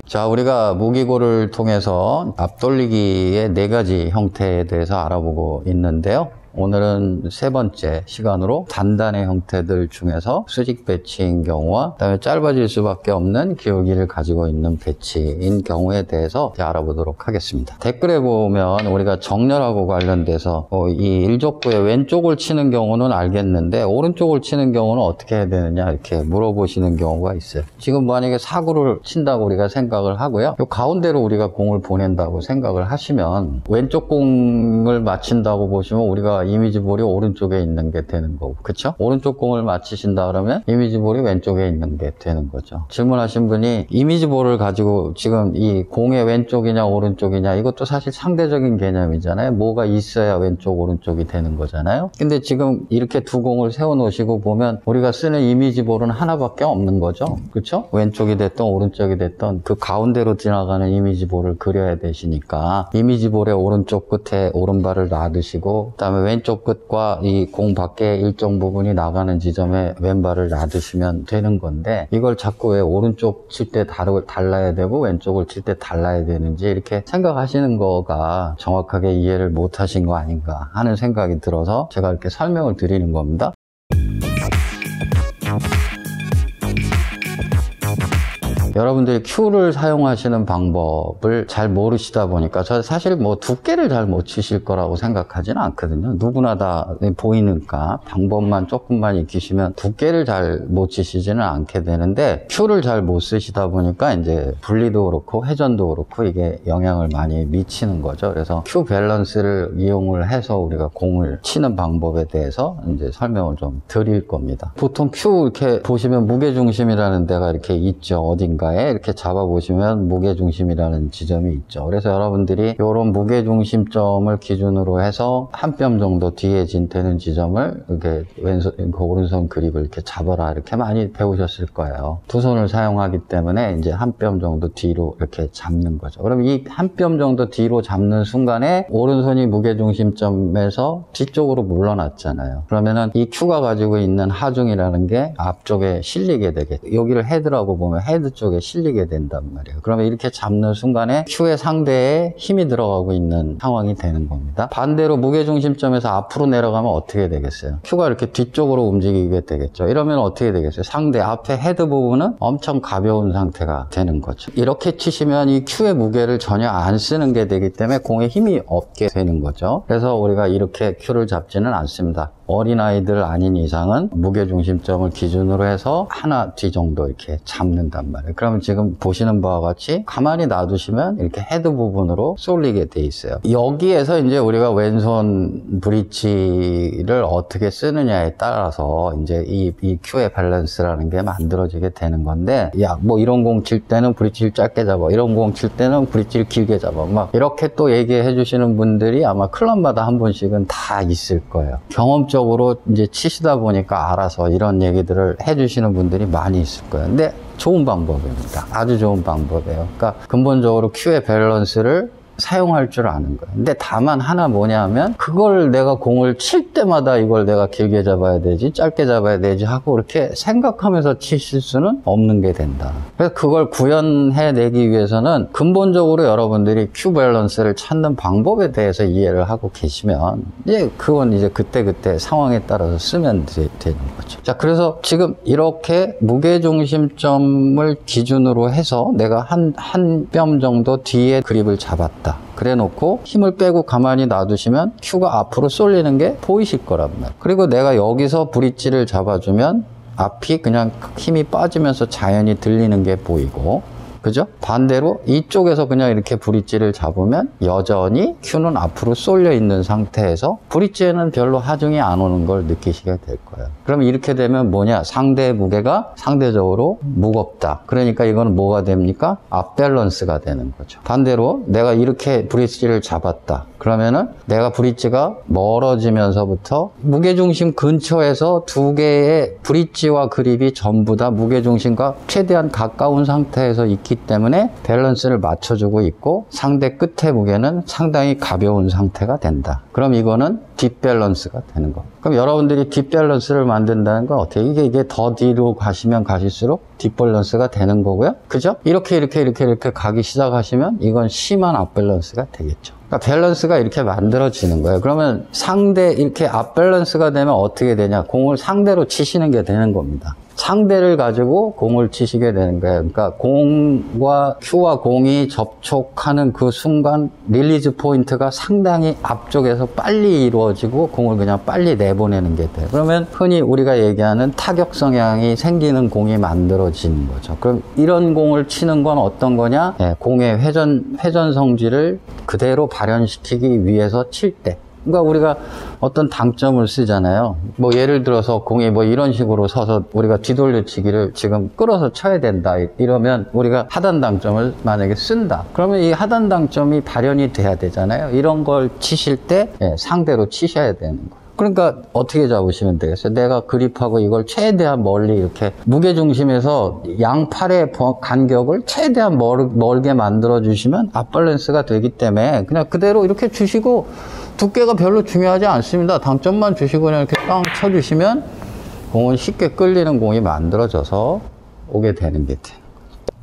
자, 우리가 무기고를 통해서 앞돌리기의 4가지 형태에 대해서 알아보고 있는데요. 오늘은 3번째 시간으로 단단의 형태들 중에서 수직 배치인 경우와 그다음에 짧아질 수밖에 없는 기울기를 가지고 있는 배치인 경우에 대해서 알아보도록 하겠습니다. 댓글에 보면 우리가 정렬하고 관련돼서 이 일족구의 왼쪽을 치는 경우는 알겠는데 오른쪽을 치는 경우는 어떻게 해야 되느냐 이렇게 물어보시는 경우가 있어요. 지금 만약에 사구를 친다고 우리가 생각을 하고요. 요 가운데로 우리가 공을 보낸다고 생각을 하시면 왼쪽 공을 맞힌다고 보시면 우리가 이미지 볼이 오른쪽에 있는 게 되는 거고, 그쵸? 오른쪽 공을 맞히신다 그러면 이미지 볼이 왼쪽에 있는 게 되는 거죠. 질문하신 분이 이미지 볼을 가지고 지금 이 공의 왼쪽이냐 오른쪽이냐 이것도 사실 상대적인 개념이잖아요. 뭐가 있어야 왼쪽 오른쪽이 되는 거잖아요. 근데 지금 이렇게 두 공을 세워 놓으시고 보면 우리가 쓰는 이미지 볼은 하나밖에 없는 거죠. 그쵸? 왼쪽이 됐든 오른쪽이 됐든 그 가운데로 지나가는 이미지 볼을 그려야 되시니까 이미지 볼의 오른쪽 끝에 오른발을 놔두시고 그다음에 왼쪽 끝과 이 공 밖에 일정 부분이 나가는 지점에 왼발을 놔두시면 되는 건데 이걸 자꾸 왜 오른쪽 칠 때 달라야 되고 왼쪽을 칠 때 달라야 되는지 이렇게 생각하시는 거가 정확하게 이해를 못 하신 거 아닌가 하는 생각이 들어서 제가 이렇게 설명을 드리는 겁니다. 여러분들이 큐를 사용하시는 방법을 잘 모르시다 보니까 저 사실 뭐 두께를 잘 못 치실 거라고 생각하지는 않거든요. 누구나 다 보이니까 방법만 조금만 익히시면 두께를 잘 못 치시지는 않게 되는데 큐를 잘 못 쓰시다 보니까 이제 분리도 그렇고 회전도 그렇고 이게 영향을 많이 미치는 거죠. 그래서 큐 밸런스를 이용을 해서 우리가 공을 치는 방법에 대해서 이제 설명을 좀 드릴 겁니다. 보통 큐 이렇게 보시면 무게중심이라는 데가 이렇게 있죠. 어딘가 이렇게 잡아보시면 무게중심이라는 지점이 있죠. 그래서 여러분들이 이런 무게중심점을 기준으로 해서 한 뼘 정도 뒤에 되는 지점을 이렇게 오른손 그립을 이렇게 잡아라 이렇게 많이 배우셨을 거예요. 두 손을 사용하기 때문에 이제 한 뼘 정도 뒤로 이렇게 잡는 거죠. 그럼 이 한 뼘 정도 뒤로 잡는 순간에 오른손이 무게중심점에서 뒤쪽으로 물러났잖아요. 그러면은 이 큐가 가지고 있는 하중이라는 게 앞쪽에 실리게 되겠죠. 여기를 헤드라고 보면 헤드 쪽에 실리게 된단 말이에요. 그러면 이렇게 잡는 순간에 큐의 상대에 힘이 들어가고 있는 상황이 되는 겁니다. 반대로 무게중심점에서 앞으로 내려가면 어떻게 되겠어요? 큐가 이렇게 뒤쪽으로 움직이게 되겠죠. 이러면 어떻게 되겠어요? 상대 앞에 헤드 부분은 엄청 가벼운 상태가 되는 거죠. 이렇게 치시면 이 큐의 무게를 전혀 안 쓰는 게 되기 때문에 공에 힘이 없게 되는 거죠. 그래서 우리가 이렇게 큐를 잡지는 않습니다. 어린아이들 아닌 이상은 무게중심점을 기준으로 해서 하나 뒤 정도 이렇게 잡는단 말이에요. 그러면 지금 보시는 바와 같이 가만히 놔두시면 이렇게 헤드 부분으로 쏠리게 돼 있어요. 여기에서 이제 우리가 왼손 브릿지를 어떻게 쓰느냐에 따라서 이제 이 큐의 밸런스라는 게 만들어지게 되는 건데, 야, 뭐 이런 공 칠 때는 브릿지를 짧게 잡아, 이런 공 칠 때는 브릿지를 길게 잡아, 막 이렇게 또 얘기해 주시는 분들이 아마 클럽마다 한 번씩은 다 있을 거예요. 경험적으로 이제 치시다 보니까 알아서 이런 얘기들을 해주시는 분들이 많이 있을 거예요. 근데 좋은 방법입니다. 아주 좋은 방법이에요. 그러니까 근본적으로 큐의 밸런스를 사용할 줄 아는 거예요. 근데 다만 하나 뭐냐면 그걸 내가 공을 칠 때마다 이걸 내가 길게 잡아야 되지 짧게 잡아야 되지 하고 이렇게 생각하면서 치실 수는 없는 게 된다. 그래서 그걸 구현해내기 위해서는 근본적으로 여러분들이 큐 밸런스를 찾는 방법에 대해서 이해를 하고 계시면 이제 그건 이제 그때그때 상황에 따라서 쓰면 되는 거죠. 자, 그래서 지금 이렇게 무게중심점을 기준으로 해서 내가 한 뼘 정도 뒤에 그립을 잡았다. 그래 놓고 힘을 빼고 가만히 놔두시면 큐가 앞으로 쏠리는 게 보이실 거란 말이에요. 그리고 내가 여기서 브릿지를 잡아주면 앞이 그냥 힘이 빠지면서 자연히 들리는 게 보이고, 그죠? 반대로 이쪽에서 그냥 이렇게 브릿지를 잡으면 여전히 큐는 앞으로 쏠려 있는 상태에서 브릿지에는 별로 하중이 안 오는 걸 느끼시게 될 거예요. 그럼 이렇게 되면 뭐냐? 상대의 무게가 상대적으로 무겁다. 그러니까 이거는 뭐가 됩니까? 앞밸런스가 되는 거죠. 반대로 내가 이렇게 브릿지를 잡았다. 그러면은 내가 브릿지가 멀어지면서부터 무게중심 근처에서 두 개의 브릿지와 그립이 전부 다 무게중심과 최대한 가까운 상태에서 있기 있기 때문에 밸런스를 맞춰주고 있고 상대 끝의 무게는 상당히 가벼운 상태가 된다. 그럼 이거는 뒷밸런스가 되는 거. 그럼 여러분들이 뒷밸런스를 만든다는 건 어떻게 이게 더 뒤로 가시면 가실수록 뒷밸런스가 되는 거고요. 그죠? 이렇게 가기 시작하시면 이건 심한 앞밸런스가 되겠죠. 그러니까 밸런스가 이렇게 만들어지는 거예요. 그러면 상대 이렇게 앞밸런스가 되면 어떻게 되냐? 공을 상대로 치시는 게 되는 겁니다. 상대를 가지고 공을 치시게 되는 거예요. 그러니까 공과 큐와 공이 접촉하는 그 순간 릴리즈 포인트가 상당히 앞쪽에서 빨리 이루어지고 공을 그냥 빨리 내보내는 게 돼요. 그러면 흔히 우리가 얘기하는 타격 성향이 생기는 공이 만들어지는 거죠. 그럼 이런 공을 치는 건 어떤 거냐? 네, 공의 회전 성질을 그대로 발현시키기 위해서 칠 때. 그러니까 우리가 어떤 당점을 쓰잖아요. 뭐 예를 들어서 공이 뭐 이런 식으로 서서 우리가 뒤돌려치기를 지금 끌어서 쳐야 된다 이러면 우리가 하단 당점을 만약에 쓴다. 그러면 이 하단 당점이 발현이 돼야 되잖아요. 이런 걸 치실 때 상대로 치셔야 되는 거예요. 그러니까 어떻게 잡으시면 되겠어요? 내가 그립하고 이걸 최대한 멀리 이렇게 무게중심에서 양팔의 간격을 최대한 멀게 만들어 주시면 앞밸런스가 되기 때문에 그냥 그대로 이렇게 주시고 두께가 별로 중요하지 않습니다. 당점만 주시고 그냥 이렇게 빵 쳐주시면 공은 쉽게 끌리는 공이 만들어져서 오게 되는 게 돼요.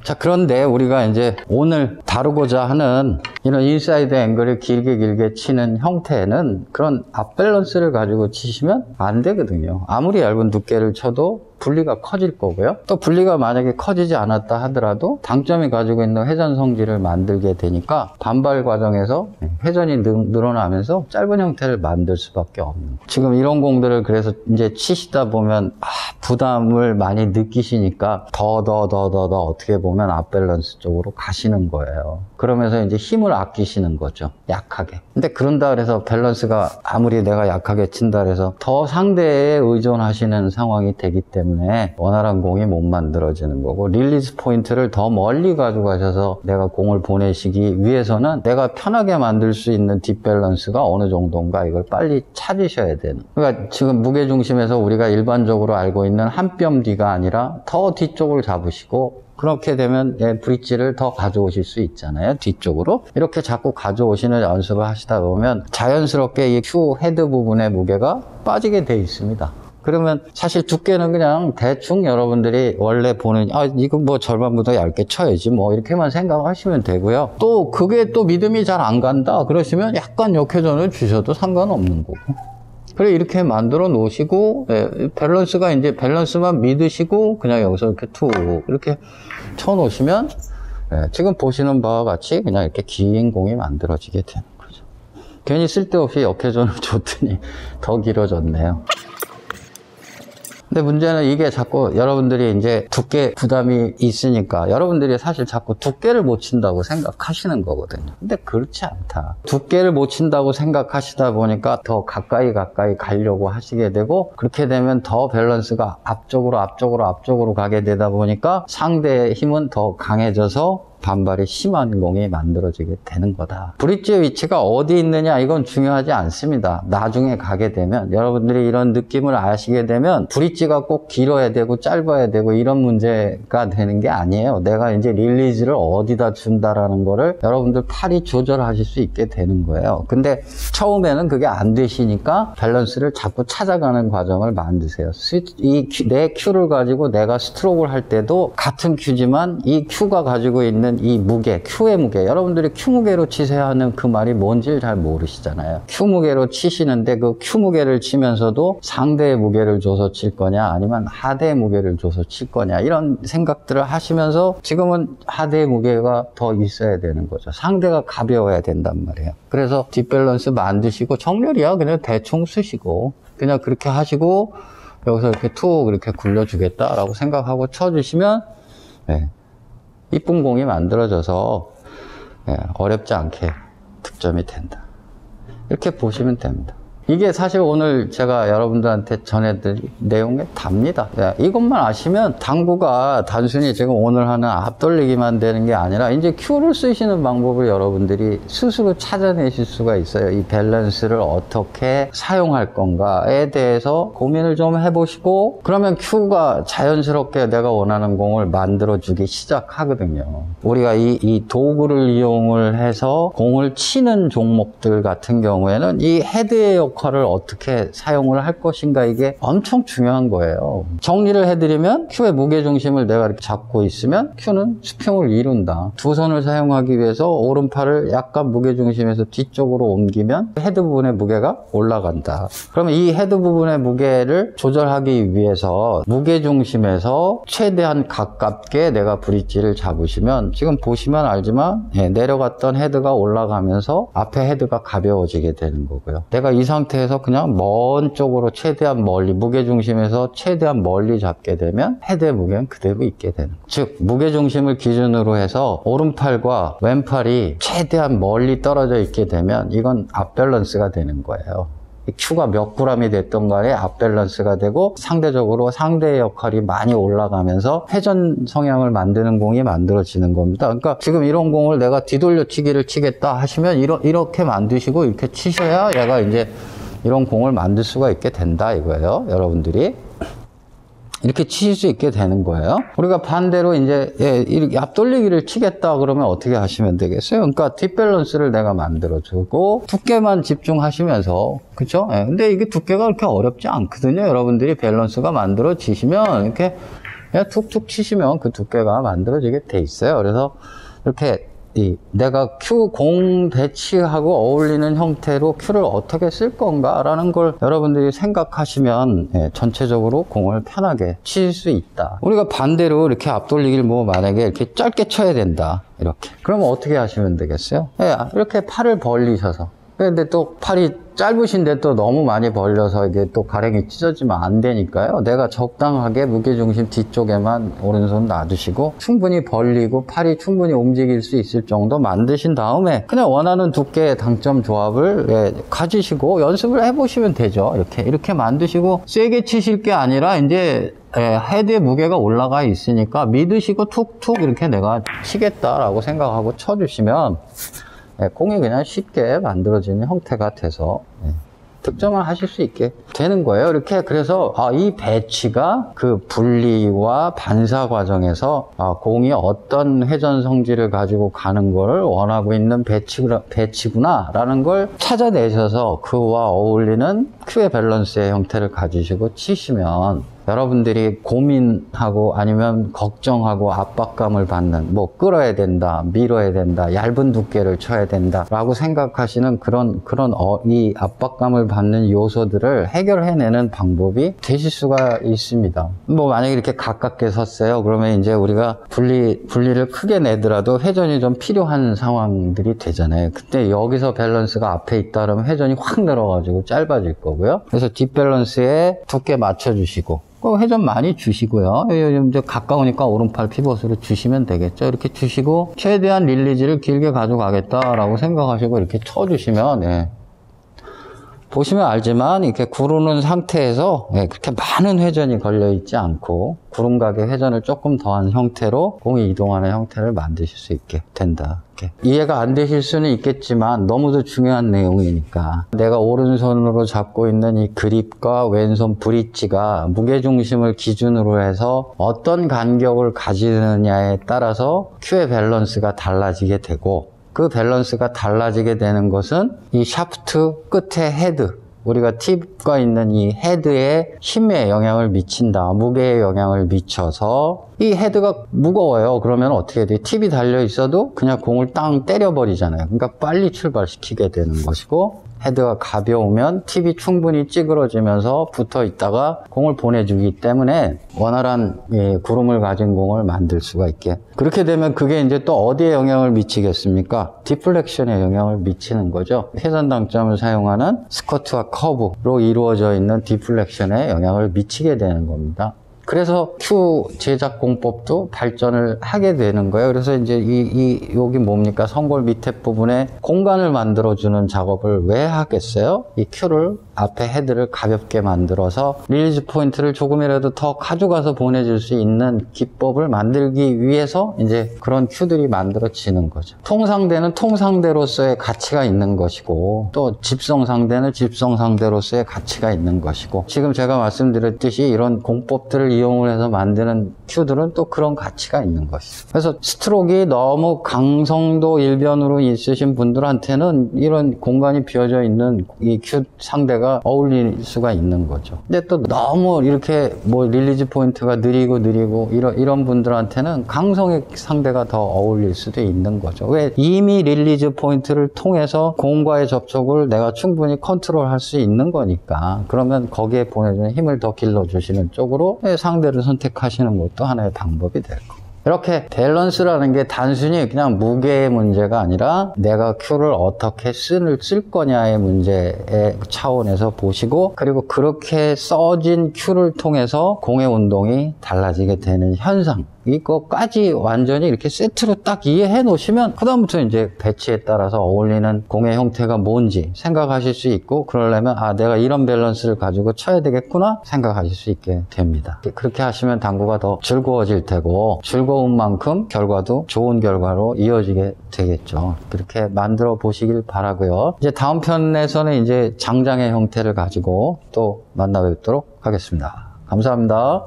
자, 그런데 우리가 이제 오늘 다루고자 하는 이런 인사이드 앵글을 길게 치는 형태는 그런 앞밸런스를 가지고 치시면 안 되거든요. 아무리 얇은 두께를 쳐도 분리가 커질 거고요. 또 분리가 만약에 커지지 않았다 하더라도 당점이 가지고 있는 회전 성질을 만들게 되니까 반발 과정에서 회전이 늘어나면서 짧은 형태를 만들 수밖에 없는 거예요. 지금 이런 공들을 그래서 이제 치시다 보면 부담을 많이 느끼시니까 더 어떻게 보면 앞밸런스 쪽으로 가시는 거예요. 그러면서 이제 힘을 아끼시는 거죠. 약하게. 근데 그런다 그래서 밸런스가 아무리 내가 약하게 친다 그래서 더 상대에 의존하시는 상황이 되기 때문에 원활한 공이 못 만들어지는 거고 릴리즈 포인트를 더 멀리 가져가셔서 내가 공을 보내시기 위해서는 내가 편하게 만들 수 있는 뒷밸런스가 어느 정도인가 이걸 빨리 찾으셔야 되는. 그러니까 지금 무게중심에서 우리가 일반적으로 알고 있는 한 뼘 뒤가 아니라 더 뒤쪽을 잡으시고 그렇게 되면 브릿지를 더 가져오실 수 있잖아요. 뒤쪽으로. 이렇게 자꾸 가져오시는 연습을 하시다 보면 자연스럽게 이 큐 헤드 부분의 무게가 빠지게 돼 있습니다. 그러면 사실 두께는 그냥 대충 여러분들이 원래 보는 이거 뭐 절반보다 얇게 쳐야지 뭐 이렇게만 생각하시면 되고요. 또 그게 또 믿음이 잘 안 간다 그러시면 약간 역회전을 주셔도 상관없는 거고. 그래 이렇게 만들어 놓으시고 밸런스가 이제 밸런스만 믿으시고 그냥 여기서 이렇게 툭 이렇게 쳐 놓으시면 지금 보시는 바와 같이 그냥 이렇게 긴 공이 만들어지게 되는 거죠. 괜히 쓸데없이 역회전을 줬더니 더 길어졌네요. 근데 문제는 이게 자꾸 여러분들이 이제 두께 부담이 있으니까 여러분들이 사실 자꾸 두께를 못 친다고 생각하시는 거거든요. 근데 그렇지 않다. 두께를 못 친다고 생각하시다 보니까 더 가까이 가려고 하시게 되고 그렇게 되면 더 밸런스가 앞쪽으로 가게 되다 보니까 상대의 힘은 더 강해져서 반발이 심한 공이 만들어지게 되는 거다. 브릿지의 위치가 어디 있느냐 이건 중요하지 않습니다. 나중에 가게 되면 여러분들이 이런 느낌을 아시게 되면 브릿지가 꼭 길어야 되고 짧아야 되고 이런 문제가 되는 게 아니에요. 내가 이제 릴리즈를 어디다 준다라는 거를 여러분들 팔이 조절하실 수 있게 되는 거예요. 근데 처음에는 그게 안 되시니까 밸런스를 자꾸 찾아가는 과정을 만드세요. 내 큐를 가지고 내가 스트로크를 할 때도 같은 큐지만 이 큐가 가지고 있는 이 무게, 큐의 무게, 여러분들이 큐 무게로 치세요 하는 그 말이 뭔지를 잘 모르시잖아요. 큐 무게로 치시는데 그 큐 무게를 치면서도 상대의 무게를 줘서 칠 거냐 아니면 하대의 무게를 줘서 칠 거냐 이런 생각들을 하시면서 지금은 하대의 무게가 더 있어야 되는 거죠. 상대가 가벼워야 된단 말이에요. 그래서 뒷밸런스 만드시고 정렬이야 그냥 대충 쓰시고 그냥 그렇게 하시고 여기서 이렇게 툭 이렇게 굴려주겠다라고 생각하고 쳐주시면 이쁜 공이 만들어져서 어렵지 않게 득점이 된다. 이렇게 보시면 됩니다. 이게 사실 오늘 제가 여러분들한테 전해드릴 내용에 답니다. 이것만 아시면 당구가 단순히 지금 오늘 하는 앞돌리기만 되는 게 아니라 이제 큐를 쓰시는 방법을 여러분들이 스스로 찾아내실 수가 있어요. 이 밸런스를 어떻게 사용할 건가에 대해서 고민을 좀 해보시고, 그러면 큐가 자연스럽게 내가 원하는 공을 만들어주기 시작하거든요. 우리가 이 도구를 이용을 해서 공을 치는 종목들 같은 경우에는 이 헤드의 역할을 어떻게 사용을 할 것인가, 이게 엄청 중요한 거예요. 정리를 해드리면 큐의 무게중심을 내가 이렇게 잡고 있으면 큐는 수평을 이룬다. 두 손을 사용하기 위해서 오른팔을 약간 무게중심에서 뒤쪽으로 옮기면 헤드 부분의 무게가 올라간다. 그러면 이 헤드 부분의 무게를 조절하기 위해서 무게중심에서 최대한 가깝게 내가 브릿지를 잡으시면, 지금 보시면 알지만 내려갔던 헤드가 올라가면서 앞에 헤드가 가벼워지게 되는 거고요. 내가 이 상태에서 그냥 먼 쪽으로 최대한 멀리, 무게중심에서 최대한 멀리 잡게 되면 헤드의 무게는 그대로 있게 되는 거예요. 즉 무게중심을 기준으로 해서 오른팔과 왼팔이 최대한 멀리 떨어져 있게 되면 이건 앞밸런스가 되는 거예요. 큐가 몇 g이 됐던 간에 앞밸런스가 되고 상대적으로 상대의 역할이 많이 올라가면서 회전 성향을 만드는 공이 만들어지는 겁니다. 그러니까 지금 이런 공을 내가 뒤돌려치기를 치겠다 하시면 이렇게 만드시고 이렇게 치셔야 얘가 이제 이런 공을 만들 수가 있게 된다 이거예요. 여러분들이 이렇게 치실 수 있게 되는 거예요. 우리가 반대로 이제 이렇게 앞돌리기를 치겠다 그러면 어떻게 하시면 되겠어요? 그러니까 뒷밸런스를 내가 만들어주고 두께만 집중하시면서, 그쵸? 근데 이게 두께가 그렇게 어렵지 않거든요. 여러분들이 밸런스가 만들어지시면 이렇게 그냥 툭툭 치시면 그 두께가 만들어지게 돼 있어요. 그래서 이렇게 내가 큐 공 배치하고 어울리는 형태로 큐를 어떻게 쓸 건가라는 걸 여러분들이 생각하시면 전체적으로 공을 편하게 칠 수 있다. 우리가 반대로 이렇게 앞돌리기를 만약에 이렇게 짧게 쳐야 된다. 이렇게. 그러면 어떻게 하시면 되겠어요? 이렇게 팔을 벌리셔서. 근데 또 팔이 짧으신데 또 너무 많이 벌려서 이게 또 가랭이 찢어지면 안 되니까요. 내가 적당하게 무게중심 뒤쪽에만 오른손 놔두시고 충분히 벌리고 팔이 충분히 움직일 수 있을 정도 만드신 다음에 그냥 원하는 두께의 당점 조합을 가지시고 연습을 해보시면 되죠. 이렇게 만드시고 세게 치실 게 아니라 이제 헤드의 무게가 올라가 있으니까 믿으시고 툭툭 이렇게 내가 치겠다라고 생각하고 쳐주시면 공이 그냥 쉽게 만들어지는 형태가 돼서 득점을 하실 수 있게 되는 거예요. 이렇게. 그래서 이 배치가 그 분리와 반사 과정에서 공이 어떤 회전 성질을 가지고 가는 걸 원하고 있는 배치구나 라는 걸 찾아내셔서 그와 어울리는 큐의 밸런스의 형태를 가지시고 치시면 여러분들이 고민하고 아니면 걱정하고 압박감을 받는, 끌어야 된다, 밀어야 된다, 얇은 두께를 쳐야 된다 라고 생각하시는 그런 이 압박감을 받는 요소들을 해결해내는 방법이 되실 수가 있습니다. 만약에 이렇게 가깝게 섰어요. 그러면 이제 우리가 분리를 크게 내더라도 회전이 좀 필요한 상황들이 되잖아요. 그때 여기서 밸런스가 앞에 있다 그러면 회전이 확 늘어가지고 짧아질 거고요. 그래서 뒷밸런스에 두께 맞춰주시고 회전 많이 주시고요. 이제 가까우니까 오른팔 피벗으로 주시면 되겠죠. 이렇게 주시고 최대한 릴리즈를 길게 가져가겠다라고 생각하시고 이렇게 쳐주시면 보시면 알지만 이렇게 구르는 상태에서 그렇게 많은 회전이 걸려 있지 않고 구름각의 회전을 조금 더한 형태로 공이 이동하는 형태를 만드실 수 있게 된다. 이렇게. 이해가 안 되실 수는 있겠지만 너무도 중요한 내용이니까 내가 오른손으로 잡고 있는 이 그립과 왼손 브릿지가 무게중심을 기준으로 해서 어떤 간격을 가지느냐에 따라서 큐의 밸런스가 달라지게 되고, 그 밸런스가 달라지게 되는 것은 이 샤프트 끝에 헤드, 우리가 팁과 있는 이 헤드에 힘에 영향을 미친다. 무게에 영향을 미쳐서 이 헤드가 무거워요. 그러면 어떻게 돼? 팁이 달려 있어도 그냥 공을 땅 때려버리잖아요. 그러니까 빨리 출발시키게 되는 것이고, 헤드가 가벼우면 팁이 충분히 찌그러지면서 붙어 있다가 공을 보내주기 때문에 원활한 구름을 가진 공을 만들 수가 있게. 그렇게 되면 그게 이제 또 어디에 영향을 미치겠습니까? 디플렉션에 영향을 미치는 거죠. 회전 당점을 사용하는 스커트와 커브로 이루어져 있는 디플렉션에 영향을 미치게 되는 겁니다. 그래서 큐 제작 공법도 발전을 하게 되는 거예요. 그래서 이제 여기 뭡니까? 성골 밑에 부분에 공간을 만들어주는 작업을 왜 하겠어요? 이 큐를 앞에 헤드를 가볍게 만들어서 릴리즈 포인트를 조금이라도 더 가져가서 보내줄 수 있는 기법을 만들기 위해서 이제 그런 큐들이 만들어지는 거죠. 통상대는 통상대로서의 가치가 있는 것이고, 또 집성상대는 집성상대로서의 가치가 있는 것이고, 지금 제가 말씀드렸듯이 이런 공법들을 이용을 해서 만드는 큐들은 또 그런 가치가 있는 것이죠. 그래서 스트로크가 너무 강성도 일변으로 있으신 분들한테는 이런 공간이 비어져 있는 이 큐 상대가 어울릴 수가 있는 거죠. 근데 또 너무 이렇게 뭐 릴리즈 포인트가 느리고 이런 분들한테는 강성의 상대가 더 어울릴 수도 있는 거죠. 왜? 이미 릴리즈 포인트를 통해서 공과의 접촉을 내가 충분히 컨트롤할 수 있는 거니까. 그러면 거기에 보내주는 힘을 더 길러주시는 쪽으로 상대를 선택하시는 것도 하나의 방법이 될 거고. 이렇게 밸런스라는 게 단순히 그냥 무게의 문제가 아니라 내가 큐를 어떻게 쓸 거냐의 문제의 차원에서 보시고, 그리고 그렇게 써진 큐를 통해서 공의 운동이 달라지게 되는 현상, 이거까지 완전히 이렇게 세트로 딱 이해해 놓으시면 그다음부터 이제 배치에 따라서 어울리는 공의 형태가 뭔지 생각하실 수 있고, 그러려면 아, 내가 이런 밸런스를 가지고 쳐야 되겠구나 생각하실 수 있게 됩니다. 그렇게 하시면 당구가 더 즐거워질 테고, 즐거운 만큼 결과도 좋은 결과로 이어지게 되겠죠. 그렇게 만들어 보시길 바라고요. 이제 다음 편에서는 이제 장장의 형태를 가지고 또 만나 뵙도록 하겠습니다. 감사합니다.